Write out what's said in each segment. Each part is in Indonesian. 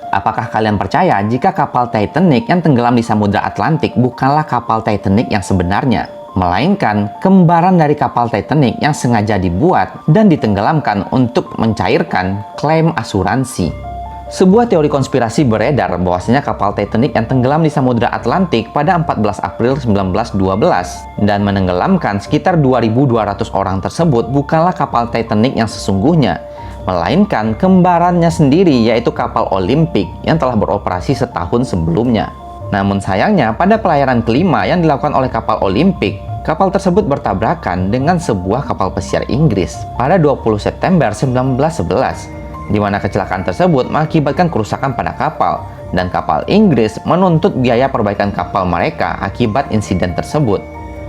Apakah kalian percaya jika kapal Titanic yang tenggelam di Samudra Atlantik bukanlah kapal Titanic yang sebenarnya, melainkan kembaran dari kapal Titanic yang sengaja dibuat dan ditenggelamkan untuk mencairkan klaim asuransi? Sebuah teori konspirasi beredar bahwasanya kapal Titanic yang tenggelam di Samudra Atlantik pada 14 April 1912 dan menenggelamkan sekitar 2.200 orang tersebut bukanlah kapal Titanic yang sesungguhnya, melainkan kembarannya sendiri, yaitu kapal Olympic yang telah beroperasi setahun sebelumnya. Namun sayangnya, pada pelayaran kelima yang dilakukan oleh kapal Olympic, kapal tersebut bertabrakan dengan sebuah kapal pesiar Inggris pada 20 September 1911, di mana kecelakaan tersebut mengakibatkan kerusakan pada kapal, dan kapal Inggris menuntut biaya perbaikan kapal mereka akibat insiden tersebut.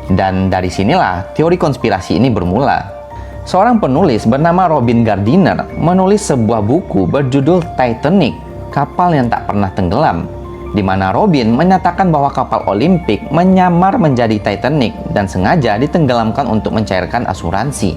Dan dari sinilah teori konspirasi ini bermula. Seorang penulis bernama Robin Gardiner menulis sebuah buku berjudul Titanic, Kapal yang Tak Pernah Tenggelam, di mana Robin menyatakan bahwa kapal Olympic menyamar menjadi Titanic dan sengaja ditenggelamkan untuk mencairkan asuransi.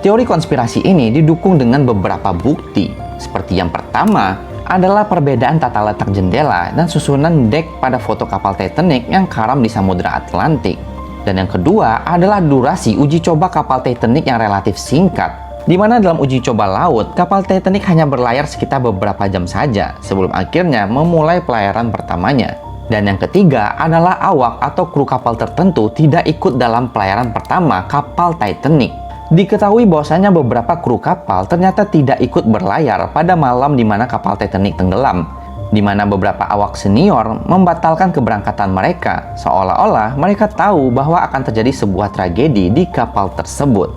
Teori konspirasi ini didukung dengan beberapa bukti, seperti yang pertama adalah perbedaan tata letak jendela dan susunan dek pada foto kapal Titanic yang karam di Samudra Atlantik. Dan yang kedua adalah durasi uji coba kapal Titanic yang relatif singkat, di mana dalam uji coba laut, kapal Titanic hanya berlayar sekitar beberapa jam saja sebelum akhirnya memulai pelayaran pertamanya. Dan yang ketiga adalah awak atau kru kapal tertentu tidak ikut dalam pelayaran pertama kapal Titanic. Diketahui bahwasanya beberapa kru kapal ternyata tidak ikut berlayar pada malam di mana kapal Titanic tenggelam, di mana beberapa awak senior membatalkan keberangkatan mereka, seolah-olah mereka tahu bahwa akan terjadi sebuah tragedi di kapal tersebut.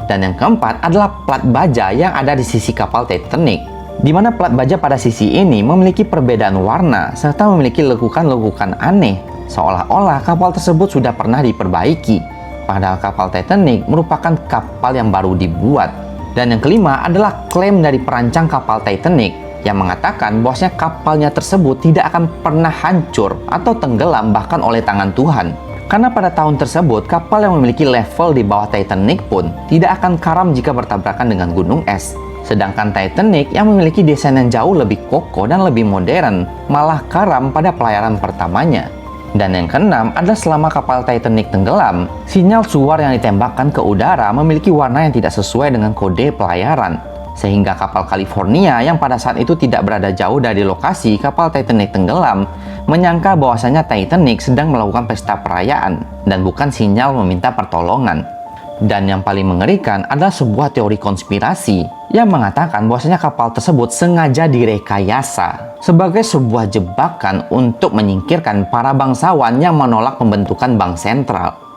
Dan yang keempat adalah plat baja yang ada di sisi kapal Titanic, di mana plat baja pada sisi ini memiliki perbedaan warna serta memiliki lekukan-lekukan aneh, seolah-olah kapal tersebut sudah pernah diperbaiki, padahal kapal Titanic merupakan kapal yang baru dibuat. Dan yang kelima adalah klaim dari perancang kapal Titanic yang mengatakan bahwasanya kapalnya tersebut tidak akan pernah hancur atau tenggelam bahkan oleh tangan Tuhan. Karena pada tahun tersebut, kapal yang memiliki level di bawah Titanic pun tidak akan karam jika bertabrakan dengan gunung es. Sedangkan Titanic yang memiliki desain yang jauh lebih kokoh dan lebih modern, malah karam pada pelayaran pertamanya. Dan yang keenam adalah selama kapal Titanic tenggelam, sinyal suar yang ditembakkan ke udara memiliki warna yang tidak sesuai dengan kode pelayaran. Sehingga kapal California yang pada saat itu tidak berada jauh dari lokasi kapal Titanic tenggelam menyangka bahwasanya Titanic sedang melakukan pesta perayaan dan bukan sinyal meminta pertolongan. Dan yang paling mengerikan adalah sebuah teori konspirasi yang mengatakan bahwasanya kapal tersebut sengaja direkayasa sebagai sebuah jebakan untuk menyingkirkan para bangsawan yang menolak pembentukan bank sentral.